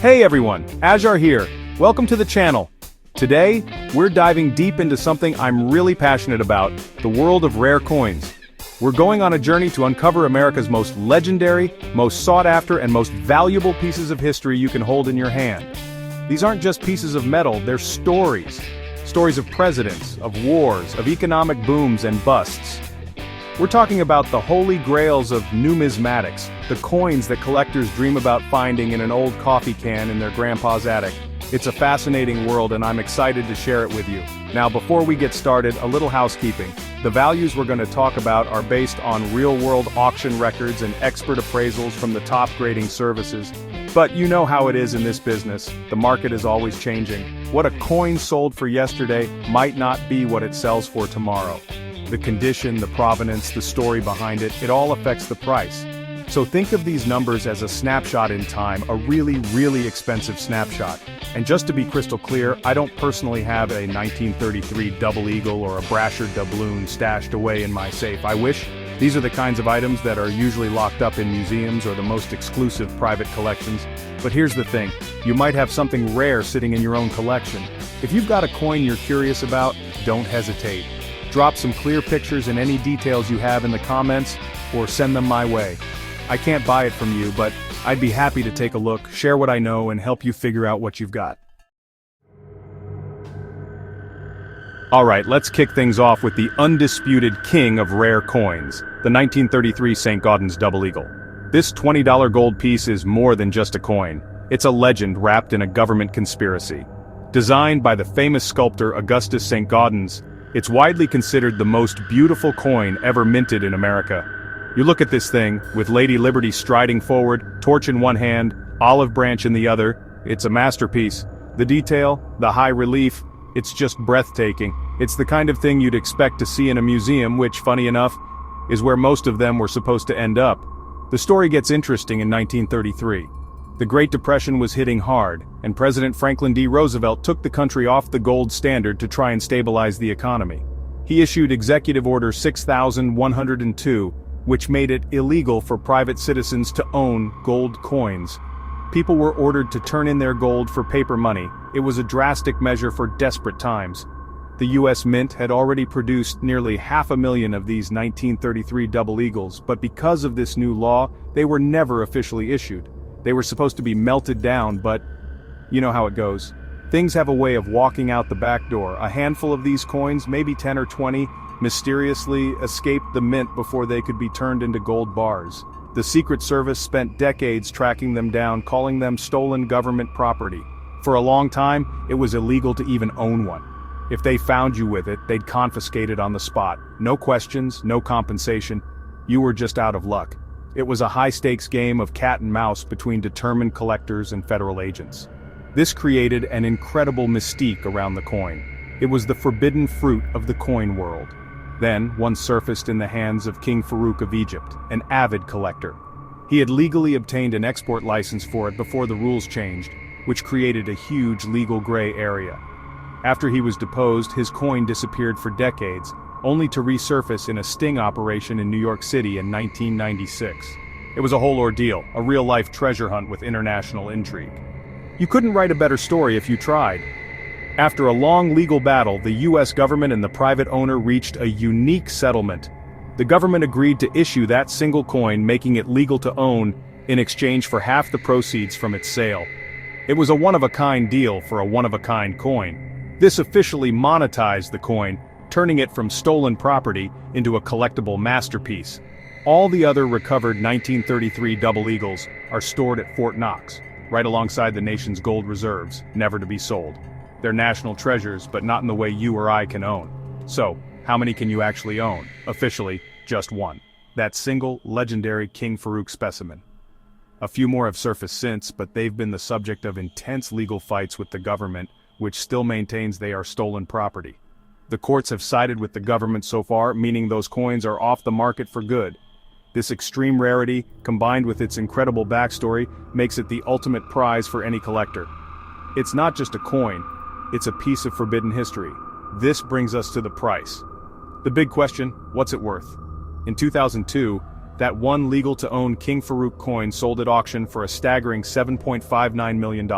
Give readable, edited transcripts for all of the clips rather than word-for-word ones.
Hey everyone, Ajar here. Welcome to the channel. Today, we're diving deep into something I'm really passionate about, the world of rare coins. We're going on a journey to uncover America's most legendary, most sought after, and most valuable pieces of history you can hold in your hand. These aren't just pieces of metal, they're stories. Stories of presidents, of wars, of economic booms and busts. We're talking about the holy grails of numismatics, the coins that collectors dream about finding in an old coffee can in their grandpa's attic. It's a fascinating world and I'm excited to share it with you. Now before we get started, a little housekeeping. The values we're going to talk about are based on real-world auction records and expert appraisals from the top grading services. But you know how it is in this business, the market is always changing. What a coin sold for yesterday might not be what it sells for tomorrow. The condition, the provenance, the story behind it, it all affects the price. So think of these numbers as a snapshot in time, a really expensive snapshot. And just to be crystal clear, I don't personally have a 1933 Double Eagle or a Brasher doubloon stashed away in my safe. I wish. These are the kinds of items that are usually locked up in museums or the most exclusive private collections. But here's the thing, you might have something rare sitting in your own collection. If you've got a coin you're curious about, don't hesitate. Drop some clear pictures and any details you have in the comments, or send them my way. I can't buy it from you, but I'd be happy to take a look, share what I know, and help you figure out what you've got. Alright, let's kick things off with the undisputed king of rare coins, the 1933 St. Gaudens Double Eagle. This $20 gold piece is more than just a coin. It's a legend wrapped in a government conspiracy. Designed by the famous sculptor Augustus St. Gaudens, it's widely considered the most beautiful coin ever minted in America. You look at this thing, with Lady Liberty striding forward, torch in one hand, olive branch in the other, it's a masterpiece. The detail, the high relief, it's just breathtaking. It's the kind of thing you'd expect to see in a museum, which, funny enough, is where most of them were supposed to end up. The story gets interesting in 1933. The Great Depression was hitting hard, and President Franklin D. Roosevelt took the country off the gold standard to try and stabilize the economy. He issued Executive Order 6102, which made it illegal for private citizens to own gold coins. People were ordered to turn in their gold for paper money. It was a drastic measure for desperate times. The U.S. Mint had already produced nearly 500,000 of these 1933 Double Eagles, but because of this new law, they were never officially issued. They were supposed to be melted down, but you know how it goes. Things have a way of walking out the back door. A handful of these coins, maybe 10 or 20, mysteriously escaped the mint before they could be turned into gold bars. The Secret Service spent decades tracking them down, calling them stolen government property. For a long time, it was illegal to even own one. If they found you with it, they'd confiscate it on the spot. No questions, no compensation. You were just out of luck. It was a high-stakes game of cat and mouse between determined collectors and federal agents. This created an incredible mystique around the coin. It was the forbidden fruit of the coin world. Then, one surfaced in the hands of King Farouk of Egypt, an avid collector. He had legally obtained an export license for it before the rules changed, which created a huge legal gray area. After he was deposed, his coin disappeared for decades, only to resurface in a sting operation in New York City in 1996. It was a whole ordeal, a real-life treasure hunt with international intrigue. You couldn't write a better story if you tried. After a long legal battle, the U.S. government and the private owner reached a unique settlement. The government agreed to issue that single coin, making it legal to own, in exchange for half the proceeds from its sale. It was a one-of-a-kind deal for a one-of-a-kind coin. This officially monetized the coin, turning it from stolen property into a collectible masterpiece. All the other recovered 1933 Double Eagles are stored at Fort Knox, right alongside the nation's gold reserves, never to be sold. They're national treasures, but not in the way you or I can own. So, how many can you actually own? Officially, just one. That single, legendary King Farouk specimen. A few more have surfaced since, but they've been the subject of intense legal fights with the government, which still maintains they are stolen property. The courts have sided with the government so far, meaning those coins are off the market for good. This extreme rarity, combined with its incredible backstory, makes it the ultimate prize for any collector. It's not just a coin, it's a piece of forbidden history. This brings us to the price. The big question, what's it worth? In 2002, That one legal-to-own King Farouk coin sold at auction for a staggering $7.59 million.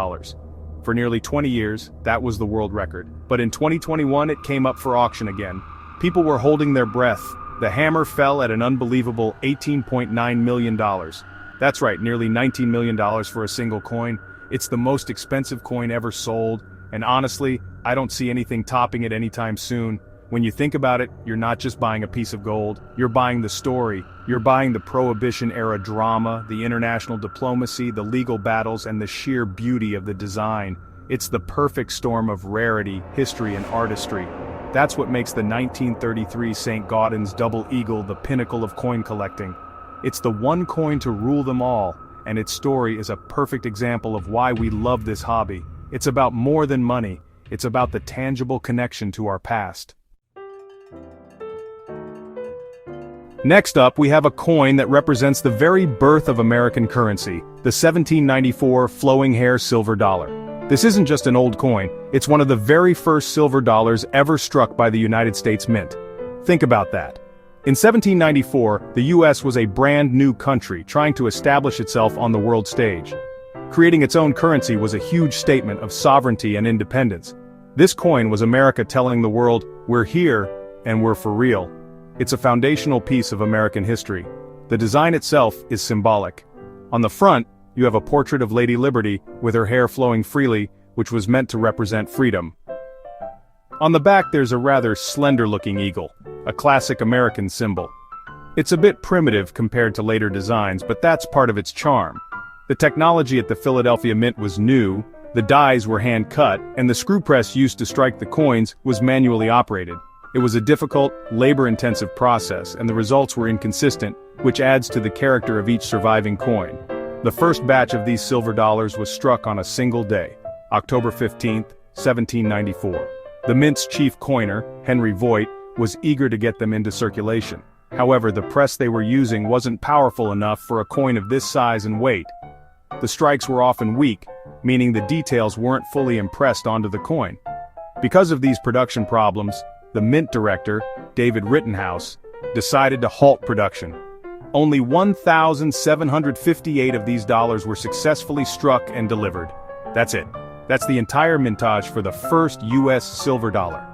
For nearly 20 years, that was the world record. But in 2021 it came up for auction again. People were holding their breath. The hammer fell at an unbelievable $18.9 million. That's right, nearly $19 million for a single coin. It's the most expensive coin ever sold, and honestly, I don't see anything topping it anytime soon. When you think about it, you're not just buying a piece of gold, you're buying the story. You're buying the Prohibition-era drama, the international diplomacy, the legal battles, and the sheer beauty of the design. It's the perfect storm of rarity, history, and artistry. That's what makes the 1933 St. Gaudens Double Eagle the pinnacle of coin collecting. It's the one coin to rule them all, and its story is a perfect example of why we love this hobby. It's about more than money, it's about the tangible connection to our past. Next up, we have a coin that represents the very birth of American currency, the 1794 flowing hair silver dollar. This isn't just an old coin, it's one of the very first silver dollars ever struck by the United States Mint. Think about that. In 1794, the US was a brand new country trying to establish itself on the world stage. Creating its own currency was a huge statement of sovereignty and independence. This coin was America telling the world, we're here, and we're for real. It's a foundational piece of American history. The design itself is symbolic. On the front, you have a portrait of Lady Liberty, with her hair flowing freely, which was meant to represent freedom. On the back there's a rather slender-looking eagle, a classic American symbol. It's a bit primitive compared to later designs, but that's part of its charm. The technology at the Philadelphia Mint was new, the dies were hand-cut, and the screw press used to strike the coins was manually operated. It was a difficult, labor-intensive process, and the results were inconsistent, which adds to the character of each surviving coin. The first batch of these silver dollars was struck on a single day, October 15, 1794. The Mint's chief coiner, Henry Voigt, was eager to get them into circulation. However, the press they were using wasn't powerful enough for a coin of this size and weight. The strikes were often weak, meaning the details weren't fully impressed onto the coin. Because of these production problems, the Mint director, David Rittenhouse, decided to halt production. Only 1,758 of these dollars were successfully struck and delivered. That's it. That's the entire mintage for the first U.S. silver dollar.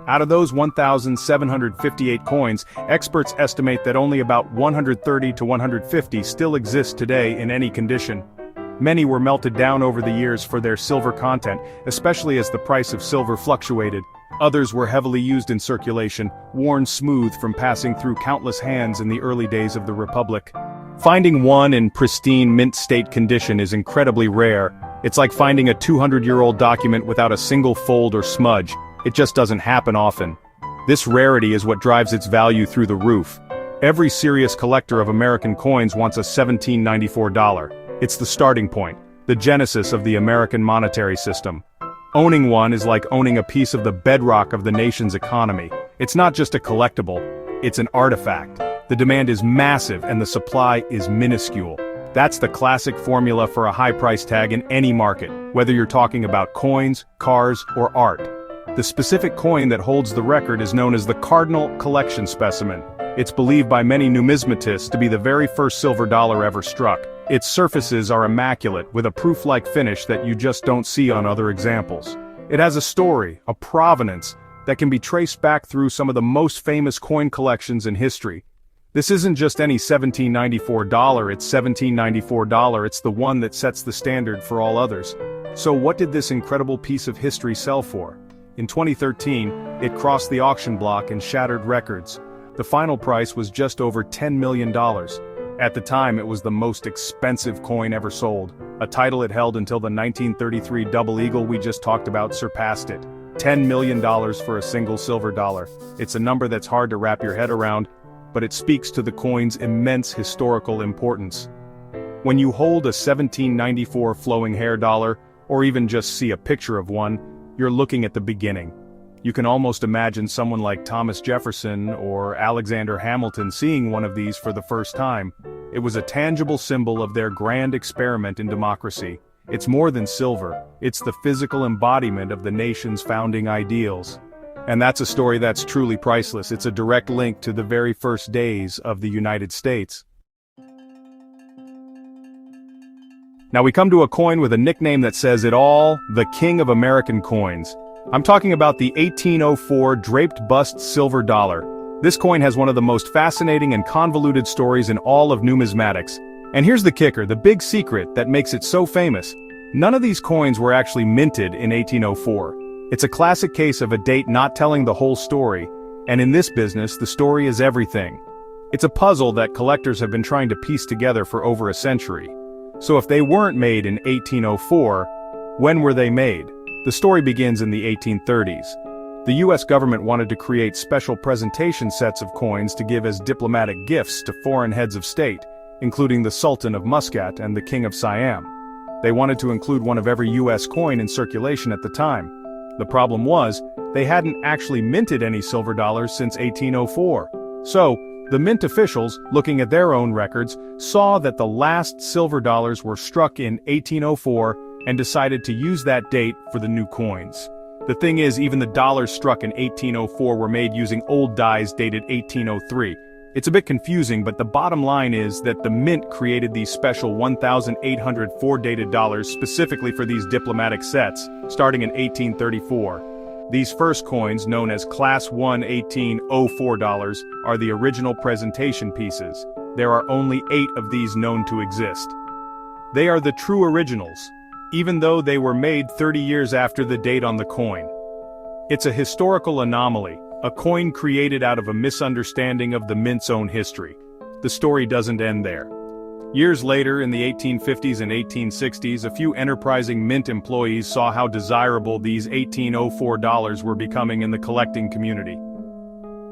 Out of those 1,758 coins, experts estimate that only about 130 to 150 still exist today in any condition. Many were melted down over the years for their silver content, especially as the price of silver fluctuated. Others were heavily used in circulation, worn smooth from passing through countless hands in the early days of the Republic. Finding one in pristine mint state condition is incredibly rare. It's like finding a 200-year-old document without a single fold or smudge. It just doesn't happen often. This rarity is what drives its value through the roof. Every serious collector of American coins wants a 1794 dollar. It's the starting point, the genesis of the American monetary system. Owning one is like owning a piece of the bedrock of the nation's economy. It's not just a collectible, it's an artifact. The demand is massive and the supply is minuscule. That's the classic formula for a high price tag in any market, whether you're talking about coins, cars, or art. The specific coin that holds the record is known as the Cardinal Collection Specimen. It's believed by many numismatists to be the very first silver dollar ever struck. Its surfaces are immaculate, with a proof-like finish that you just don't see on other examples. It has a story, a provenance, that can be traced back through some of the most famous coin collections in history. This isn't just any 1794 dollar, it's 1794 dollar, it's the one that sets the standard for all others. So what did this incredible piece of history sell for? In 2013, it crossed the auction block and shattered records. The final price was just over $10 million. At the time, it was the most expensive coin ever sold. A title it held until the 1933 Double Eagle we just talked about surpassed it. $10 million for a single silver dollar. It's a number that's hard to wrap your head around, but it speaks to the coin's immense historical importance. When you hold a 1794 flowing hair dollar, or even just see a picture of one, you're looking at the beginning. You can almost imagine someone like Thomas Jefferson or Alexander Hamilton seeing one of these for the first time. It was a tangible symbol of their grand experiment in democracy. It's more than silver, it's the physical embodiment of the nation's founding ideals. And that's a story that's truly priceless. It's a direct link to the very first days of the United States. Now we come to a coin with a nickname that says it all, the King of American Coins. I'm talking about the 1804 draped bust silver dollar. This coin has one of the most fascinating and convoluted stories in all of numismatics. And here's the kicker, the big secret that makes it so famous. None of these coins were actually minted in 1804. It's a classic case of a date not telling the whole story, and in this business, the story is everything. It's a puzzle that collectors have been trying to piece together for over a century. So if they weren't made in 1804, when were they made? The story begins in the 1830s. The US government wanted to create special presentation sets of coins to give as diplomatic gifts to foreign heads of state, including the Sultan of Muscat and the King of Siam. They wanted to include one of every US coin in circulation at the time. The problem was, they hadn't actually minted any silver dollars since 1804. So, the mint officials, looking at their own records, saw that the last silver dollars were struck in 1804 and decided to use that date for the new coins. The thing is, even the dollars struck in 1804 were made using old dies dated 1803. It's a bit confusing, but the bottom line is that the mint created these special 1,804 dated dollars specifically for these diplomatic sets, starting in 1834. These first coins, known as Class 1 1804 dollars, are the original presentation pieces. There are only 8 of these known to exist. They are the true originals, even though they were made 30 years after the date on the coin. It's a historical anomaly. A coin created out of a misunderstanding of the mint's own history. The story doesn't end there. Years later, in the 1850s and 1860s, a few enterprising mint employees saw how desirable these 1804 dollars were becoming in the collecting community.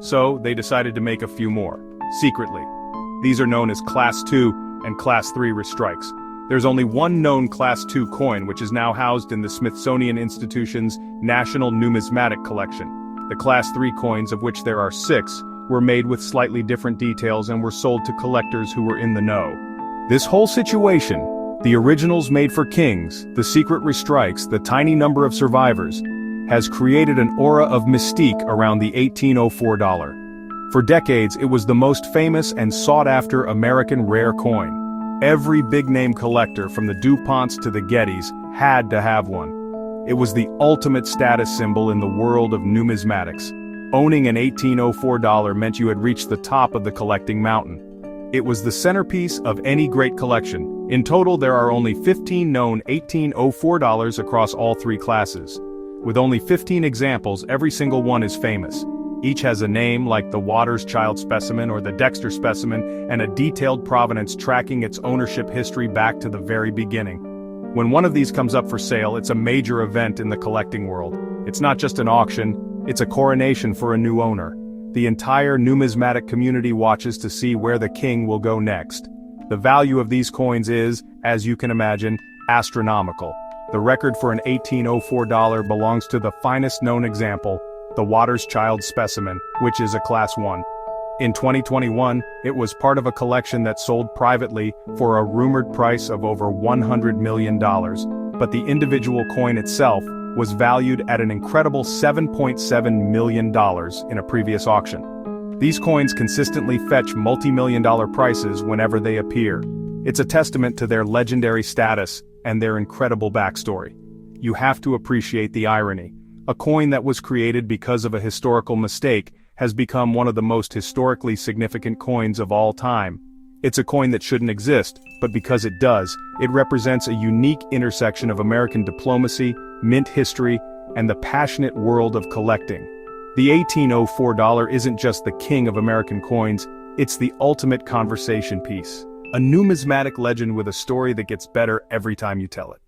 So, they decided to make a few more, secretly. These are known as Class 2 and Class 3 restrikes. There's only one known Class 2 coin, which is now housed in the Smithsonian Institution's National Numismatic Collection. The Class 3 coins, of which there are 6, were made with slightly different details and were sold to collectors who were in the know. This whole situation, the originals made for kings, the secret restrikes, the tiny number of survivors, has created an aura of mystique around the 1804 dollar. For decades, it was the most famous and sought-after American rare coin. Every big-name collector, from the DuPonts to the Gettys, had to have one. It was the ultimate status symbol in the world of numismatics. Owning an 1804 dollar meant you had reached the top of the collecting mountain. It was the centerpiece of any great collection. In total, there are only 15 known 1804 dollars across all 3 classes. With only 15 examples, every single one is famous. Each has a name like the Waters Child specimen or the Dexter specimen, and a detailed provenance tracking its ownership history back to the very beginning. When one of these comes up for sale, it's a major event in the collecting world. It's not just an auction, it's a coronation for a new owner. The entire numismatic community watches to see where the king will go next. The value of these coins is, as you can imagine, astronomical. The record for an 1804 dollar belongs to the finest known example, the Waters Child specimen, which is a Class 1. In 2021, it was part of a collection that sold privately for a rumored price of over $100 million, but the individual coin itself was valued at an incredible $7.7 million in a previous auction. These coins consistently fetch multi-million-dollar prices whenever they appear. It's a testament to their legendary status and their incredible backstory. You have to appreciate the irony. A coin that was created because of a historical mistake has become one of the most historically significant coins of all time. It's a coin that shouldn't exist, but because it does, it represents a unique intersection of American diplomacy, mint history, and the passionate world of collecting. The 1804 dollar isn't just the king of American coins, it's the ultimate conversation piece. A numismatic legend with a story that gets better every time you tell it.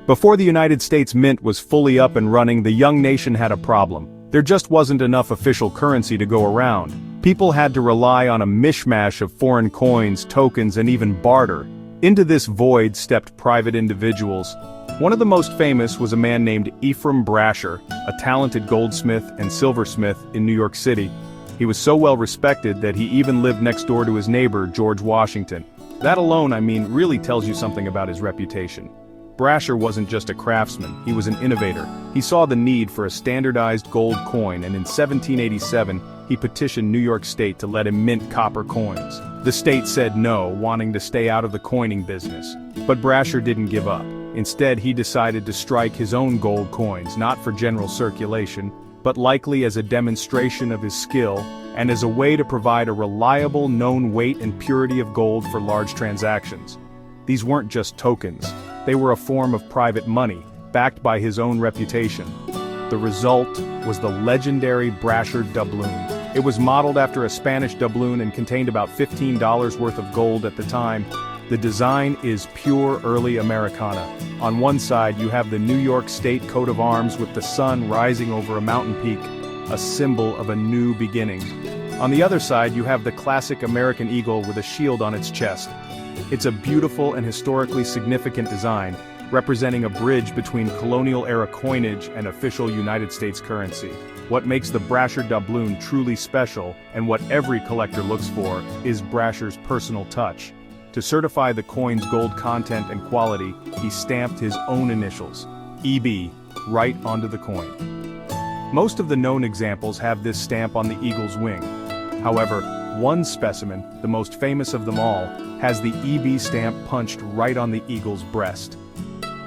Before the United States Mint was fully up and running, the young nation had a problem. There just wasn't enough official currency to go around. People had to rely on a mishmash of foreign coins, tokens, and even barter. Into this void stepped private individuals. One of the most famous was a man named Ephraim Brasher, a talented goldsmith and silversmith in New York City. He was so well respected that he even lived next door to his neighbor, George Washington. That alone, really tells you something about his reputation. Brasher wasn't just a craftsman, he was an innovator. He saw the need for a standardized gold coin, and in 1787, he petitioned New York State to let him mint copper coins. The state said no, wanting to stay out of the coining business. But Brasher didn't give up. Instead, he decided to strike his own gold coins, not for general circulation, but likely as a demonstration of his skill, and as a way to provide a reliable known weight and purity of gold for large transactions. These weren't just tokens, they were a form of private money, backed by his own reputation. The result was the legendary Brasher doubloon. It was modeled after a Spanish doubloon and contained about $15 worth of gold at the time. The design is pure early Americana. On one side you have the New York State coat of arms with the sun rising over a mountain peak, a symbol of a new beginning. On the other side you have the classic American eagle with a shield on its chest. It's a beautiful and historically significant design, representing a bridge between colonial-era coinage and official United States currency. What makes the Brasher doubloon truly special, and what every collector looks for, is Brasher's personal touch. To certify the coin's gold content and quality, he stamped his own initials, EB, right onto the coin. Most of the known examples have this stamp on the eagle's wing. However, one specimen, the most famous of them all, has the EB stamp punched right on the eagle's breast.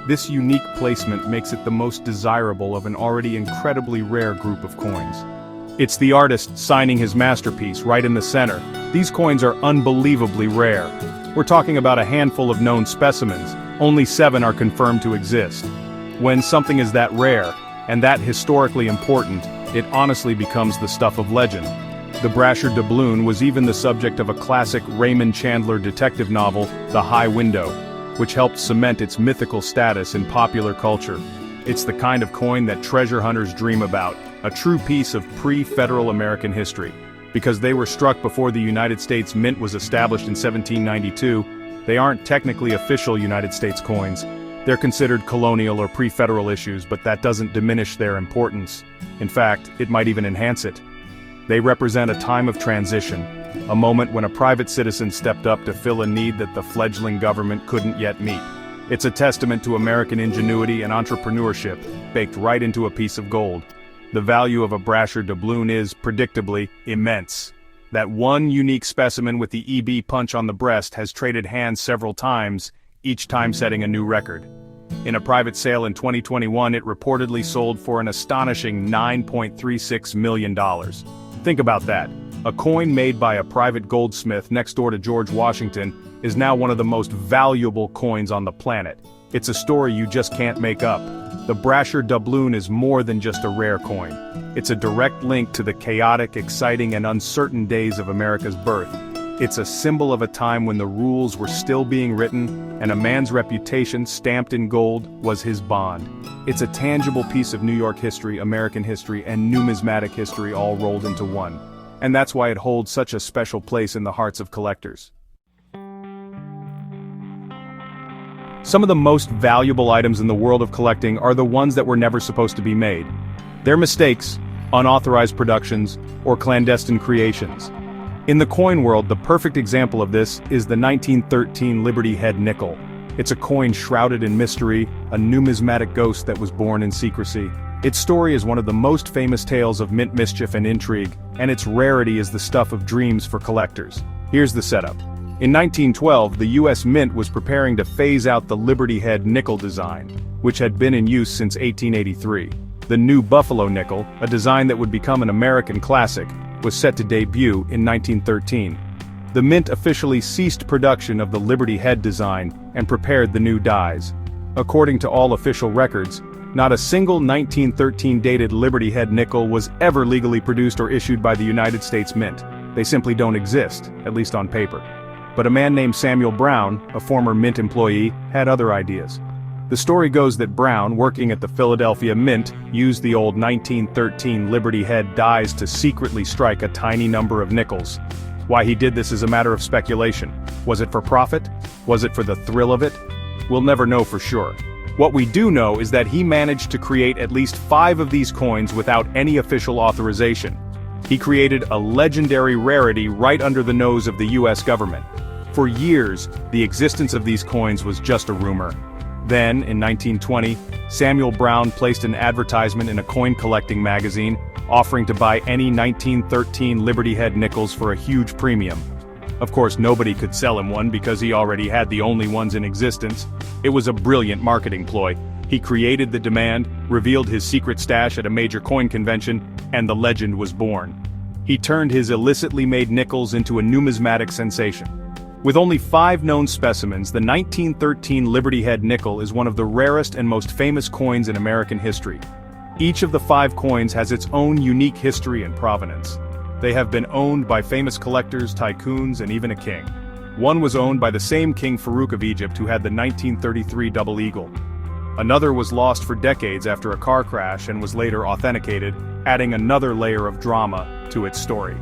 This unique placement makes it the most desirable of an already incredibly rare group of coins. It's the artist signing his masterpiece right in the center. These coins are unbelievably rare. We're talking about a handful of known specimens, only 7 are confirmed to exist. When something is that rare, and that historically important, it honestly becomes the stuff of legend. The Brasher doubloon was even the subject of a classic Raymond Chandler detective novel, The High Window, which helped cement its mythical status in popular culture. It's the kind of coin that treasure hunters dream about, a true piece of pre-federal American history. Because they were struck before the United States Mint was established in 1792, they aren't technically official United States coins. They're considered colonial or pre-federal issues, but that doesn't diminish their importance. In fact, it might even enhance it. They represent a time of transition, a moment when a private citizen stepped up to fill a need that the fledgling government couldn't yet meet. It's a testament to American ingenuity and entrepreneurship, baked right into a piece of gold. The value of a Brasher doubloon is, predictably, immense. That one unique specimen with the EB punch on the breast has traded hands several times, each time setting a new record. In a private sale in 2021, it reportedly sold for an astonishing $9.36 million. Think about that. A coin made by a private goldsmith next door to George Washington is now one of the most valuable coins on the planet. It's a story you just can't make up. The Brasher doubloon is more than just a rare coin. It's a direct link to the chaotic, exciting, and uncertain days of America's birth. It's a symbol of a time when the rules were still being written, and a man's reputation, stamped in gold, was his bond. It's a tangible piece of New York history, American history, and numismatic history all rolled into one. And that's why it holds such a special place in the hearts of collectors. Some of the most valuable items in the world of collecting are the ones that were never supposed to be made. They're mistakes, unauthorized productions, or clandestine creations. In the coin world, the perfect example of this is the 1913 Liberty Head nickel. It's a coin shrouded in mystery, a numismatic ghost that was born in secrecy. Its story is one of the most famous tales of mint mischief and intrigue, and its rarity is the stuff of dreams for collectors. Here's the setup. In 1912, the U.S. Mint was preparing to phase out the Liberty Head nickel design, which had been in use since 1883. The new Buffalo nickel, a design that would become an American classic, was set to debut in 1913. The Mint officially ceased production of the Liberty Head design and prepared the new dies. According to all official records, not a single 1913 dated Liberty Head nickel was ever legally produced or issued by the United States Mint. They simply don't exist, at least on paper. But a man named Samuel Brown, a former Mint employee, had other ideas. The story goes that Brown, working at the Philadelphia Mint, used the old 1913 Liberty Head dies to secretly strike a tiny number of nickels. Why he did this is a matter of speculation. Was it for profit? Was it for the thrill of it? We'll never know for sure. What we do know is that he managed to create at least 5 of these coins without any official authorization. He created a legendary rarity right under the nose of the US government. For years, the existence of these coins was just a rumor. Then, in 1920, Samuel Brown placed an advertisement in a coin collecting magazine, offering to buy any 1913 Liberty Head nickels for a huge premium. Of course, nobody could sell him one because he already had the only ones in existence. It was a brilliant marketing ploy. He created the demand, revealed his secret stash at a major coin convention, and the legend was born. He turned his illicitly made nickels into a numismatic sensation. With only 5 known specimens, the 1913 Liberty Head nickel is one of the rarest and most famous coins in American history. Each of the 5 coins has its own unique history and provenance. They have been owned by famous collectors, tycoons, and even a king. One was owned by the same King Farouk of Egypt who had the 1933 double eagle. Another was lost for decades after a car crash and was later authenticated, adding another layer of drama to its story.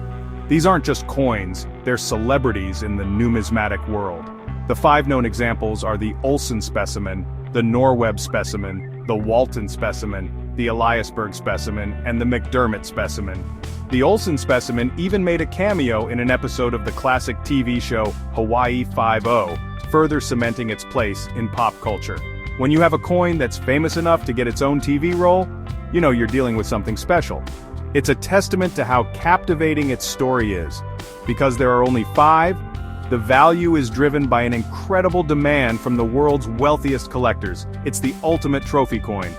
These aren't just coins, they're celebrities in the numismatic world. The 5 known examples are the Olsen specimen, the Norweb specimen, the Walton specimen, the Eliasberg specimen, and the McDermott specimen. The Olsen specimen even made a cameo in an episode of the classic TV show Hawaii Five-0, further cementing its place in pop culture. When you have a coin that's famous enough to get its own TV role, you know you're dealing with something special. It's a testament to how captivating its story is. Because there are only 5, the value is driven by an incredible demand from the world's wealthiest collectors. It's the ultimate trophy coin.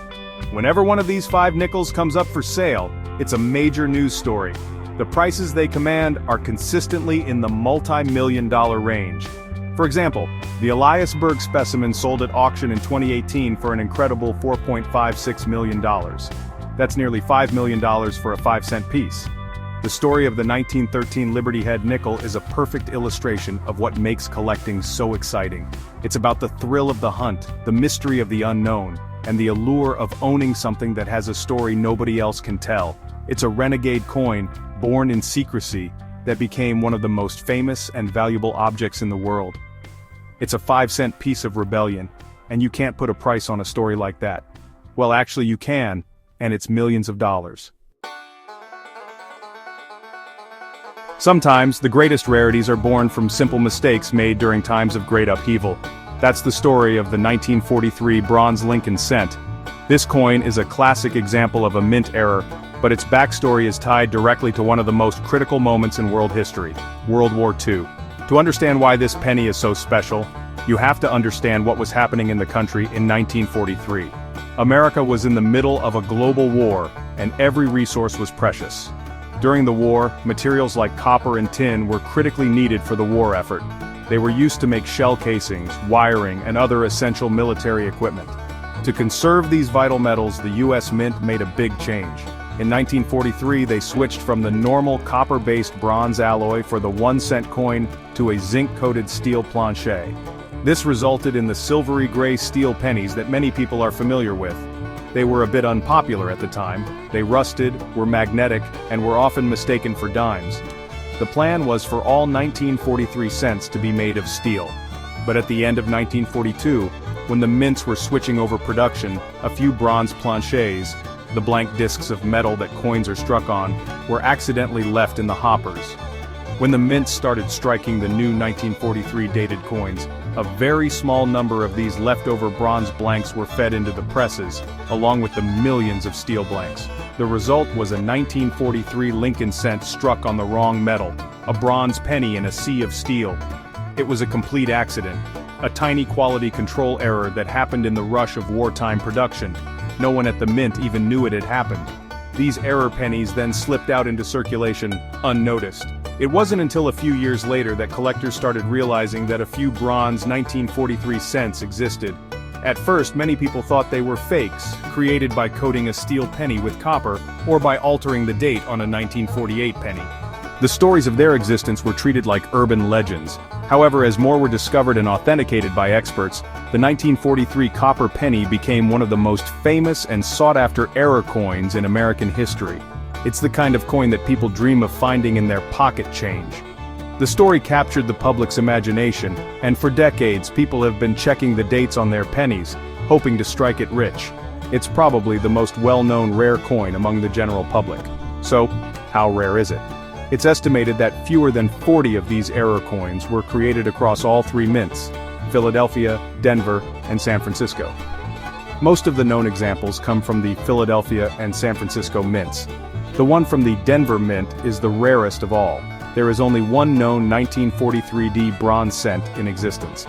Whenever one of these 5 nickels comes up for sale, it's a major news story. The prices they command are consistently in the multi-million-dollar range. For example, the Eliasberg specimen sold at auction in 2018 for an incredible $4.56 million. That's nearly $5 million for a 5-cent piece. The story of the 1913 Liberty Head nickel is a perfect illustration of what makes collecting so exciting. It's about the thrill of the hunt, the mystery of the unknown, and the allure of owning something that has a story nobody else can tell. It's a renegade coin, born in secrecy, that became one of the most famous and valuable objects in the world. It's a 5-cent piece of rebellion, and you can't put a price on a story like that. Well, actually you can, and it's millions of dollars. Sometimes, the greatest rarities are born from simple mistakes made during times of great upheaval. That's the story of the 1943 bronze Lincoln cent. This coin is a classic example of a mint error, but its backstory is tied directly to one of the most critical moments in world history, World War II. To understand why this penny is so special, you have to understand what was happening in the country in 1943. America was in the middle of a global war, and every resource was precious. During the war, materials like copper and tin were critically needed for the war effort. They were used to make shell casings, wiring, and other essential military equipment. To conserve these vital metals, the U.S. Mint made a big change. In 1943, they switched from the normal copper-based bronze alloy for the 1-cent coin to a zinc-coated steel planchet. This resulted in the silvery gray steel pennies that many people are familiar with. They were a bit unpopular at the time. They rusted, were magnetic, and were often mistaken for dimes. The plan was for all 1943 cents to be made of steel. But at the end of 1942, when the mints were switching over production, a few bronze planchets, the blank discs of metal that coins are struck on, were accidentally left in the hoppers. When the mints started striking the new 1943 dated coins, a very small number of these leftover bronze blanks were fed into the presses, along with the millions of steel blanks. The result was a 1943 Lincoln cent struck on the wrong metal, a bronze penny in a sea of steel. It was a complete accident, a tiny quality control error that happened in the rush of wartime production. No one at the mint even knew it had happened. These error pennies then slipped out into circulation, unnoticed. It wasn't until a few years later that collectors started realizing that a few bronze 1943 cents existed. At first, many people thought they were fakes, created by coating a steel penny with copper, or by altering the date on a 1948 penny. The stories of their existence were treated like urban legends. However, as more were discovered and authenticated by experts, the 1943 copper penny became one of the most famous and sought-after error coins in American history. It's the kind of coin that people dream of finding in their pocket change. The story captured the public's imagination, and for decades people have been checking the dates on their pennies, hoping to strike it rich. It's probably the most well-known rare coin among the general public. So, how rare is it? It's estimated that fewer than 40 of these error coins were created across all 3 mints: Philadelphia, Denver, and San Francisco. Most of the known examples come from the Philadelphia and San Francisco mints. The one from the Denver Mint is the rarest of all. There is only one known 1943D bronze cent in existence.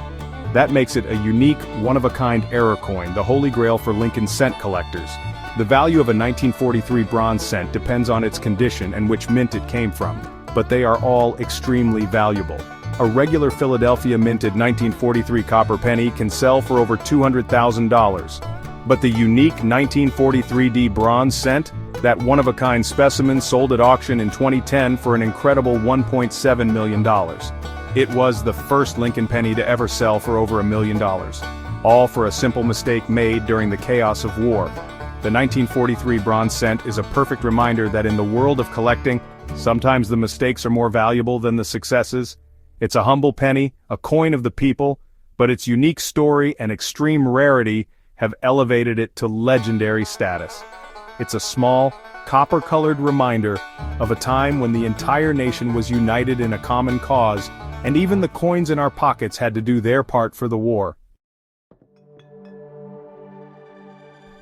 That makes it a unique, one-of-a-kind error coin, the holy grail for Lincoln cent collectors. The value of a 1943 bronze cent depends on its condition and which mint it came from, but they are all extremely valuable. A regular Philadelphia minted 1943 copper penny can sell for over $200,000. But the unique 1943D bronze cent, that one-of-a-kind specimen sold at auction in 2010 for an incredible $1.7 million. It was the first Lincoln penny to ever sell for over $1 million. All for a simple mistake made during the chaos of war. The 1943 bronze cent is a perfect reminder that in the world of collecting, sometimes the mistakes are more valuable than the successes. It's a humble penny, a coin of the people, but its unique story and extreme rarity have elevated it to legendary status. It's a small, copper-colored reminder of a time when the entire nation was united in a common cause, and even the coins in our pockets had to do their part for the war.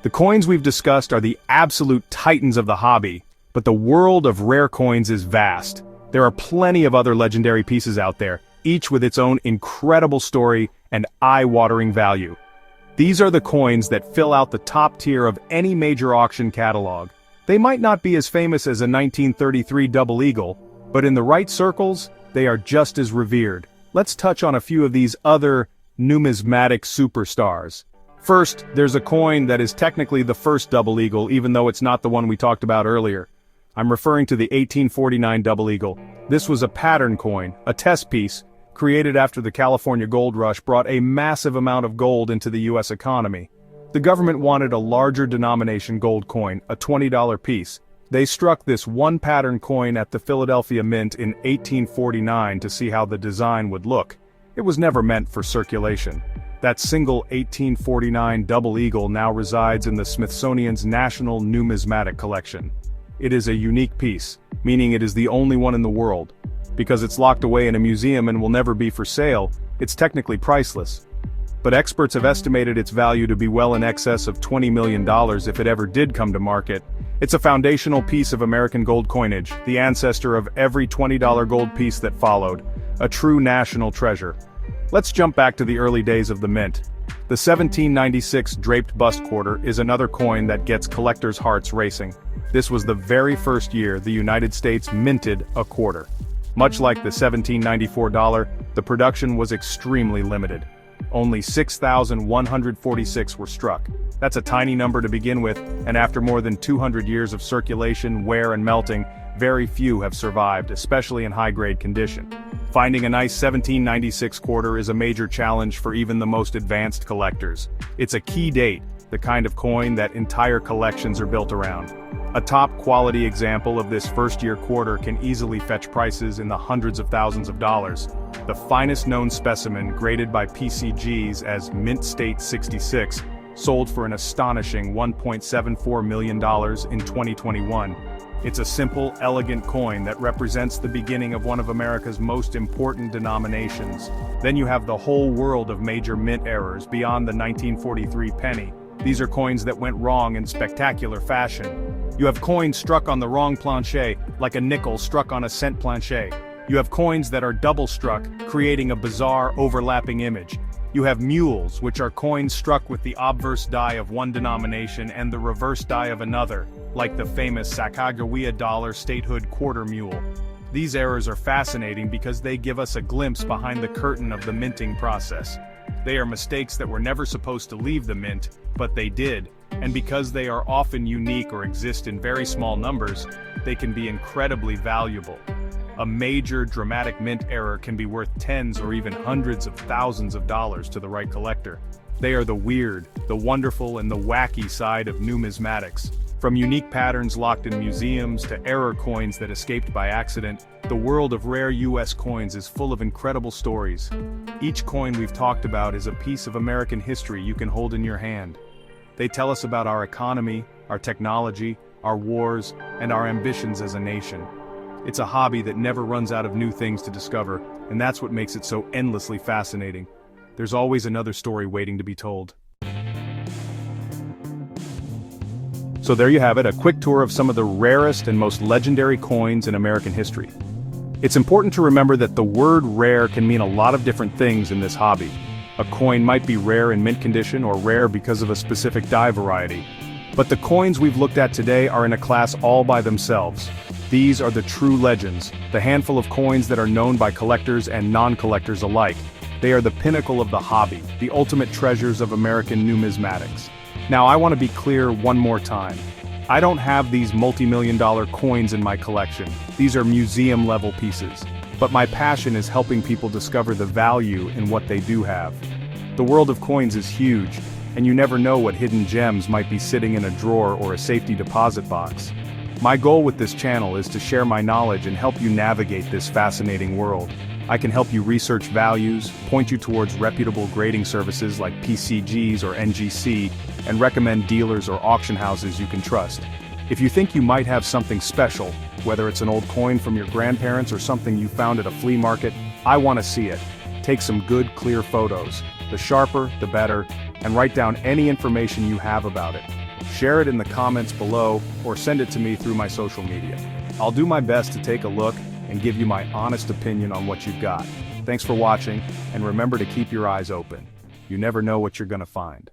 The coins we've discussed are the absolute titans of the hobby, but the world of rare coins is vast. There are plenty of other legendary pieces out there, each with its own incredible story and eye-watering value. These are the coins that fill out the top tier of any major auction catalog. They might not be as famous as a 1933 double eagle, but in the right circles, they are just as revered. Let's touch on a few of these other numismatic superstars. First, there's a coin that is technically the first double eagle, even though it's not the one we talked about earlier. I'm referring to the 1849 double eagle. This was a pattern coin, a test piece, created after the California gold rush brought a massive amount of gold into the US economy. The government wanted a larger denomination gold coin, a $20 piece. They struck this one pattern coin at the Philadelphia Mint in 1849 to see how the design would look. It was never meant for circulation. That single 1849 double eagle now resides in the Smithsonian's National Numismatic Collection. It is a unique piece, meaning it is the only one in the world. Because it's locked away in a museum and will never be for sale, it's technically priceless. But experts have estimated its value to be well in excess of $20 million if it ever did come to market. It's a foundational piece of American gold coinage, the ancestor of every $20 gold piece that followed, a true national treasure. Let's jump back to the early days of the mint. The 1796 draped bust quarter is another coin that gets collectors' hearts racing. This was the very first year the United States minted a quarter. Much like the 1794 dollar, the production was extremely limited. Only 6,146 were struck. That's a tiny number to begin with, and after more than 200 years of circulation, wear and melting, very few have survived, especially in high-grade condition. Finding a nice 1796 quarter is a major challenge for even the most advanced collectors. It's a key date, the kind of coin that entire collections are built around. A top-quality example of this first-year quarter can easily fetch prices in the hundreds of thousands of dollars. The finest known specimen, graded by PCGs as Mint State 66, sold for an astonishing $1.74 million in 2021. It's a simple, elegant coin that represents the beginning of one of America's most important denominations. Then you have the whole world of major mint errors beyond the 1943 penny. These are coins that went wrong in spectacular fashion. You have coins struck on the wrong planche, like a nickel struck on a cent planche. You have coins that are double struck, creating a bizarre overlapping image. You have mules, which are coins struck with the obverse die of one denomination and the reverse die of another, like the famous Sacagawea dollar statehood quarter mule. These errors are fascinating because they give us a glimpse behind the curtain of the minting process. They are mistakes that were never supposed to leave the mint, but they did, and because they are often unique or exist in very small numbers, they can be incredibly valuable. A major, dramatic mint error can be worth tens or even hundreds of thousands of dollars to the right collector. They are the weird, the wonderful, and the wacky side of numismatics. From unique patterns locked in museums to error coins that escaped by accident, the world of rare US coins is full of incredible stories. Each coin we've talked about is a piece of American history you can hold in your hand. They tell us about our economy, our technology, our wars, and our ambitions as a nation. It's a hobby that never runs out of new things to discover, and that's what makes it so endlessly fascinating. There's always another story waiting to be told. So there you have it, a quick tour of some of the rarest and most legendary coins in American history. It's important to remember that the word rare can mean a lot of different things in this hobby. A coin might be rare in mint condition or rare because of a specific die variety. But the coins we've looked at today are in a class all by themselves. These are the true legends, the handful of coins that are known by collectors and non-collectors alike. They are the pinnacle of the hobby, the ultimate treasures of American numismatics. Now I want to be clear one more time. I don't have these multi-million-dollar coins in my collection. These are museum-level pieces. But my passion is helping people discover the value in what they do have. The world of coins is huge, and you never know what hidden gems might be sitting in a drawer or a safety deposit box. My goal with this channel is to share my knowledge and help you navigate this fascinating world. I can help you research values, point you towards reputable grading services like PCGs or NGC, and recommend dealers or auction houses you can trust. If you think you might have something special, whether it's an old coin from your grandparents or something you found at a flea market, I want to see it. Take some good, clear photos. The sharper, the better, and write down any information you have about it. Share it in the comments below or send it to me through my social media. I'll do my best to take a look and give you my honest opinion on what you've got. Thanks for watching, and remember to keep your eyes open. You never know what you're gonna find.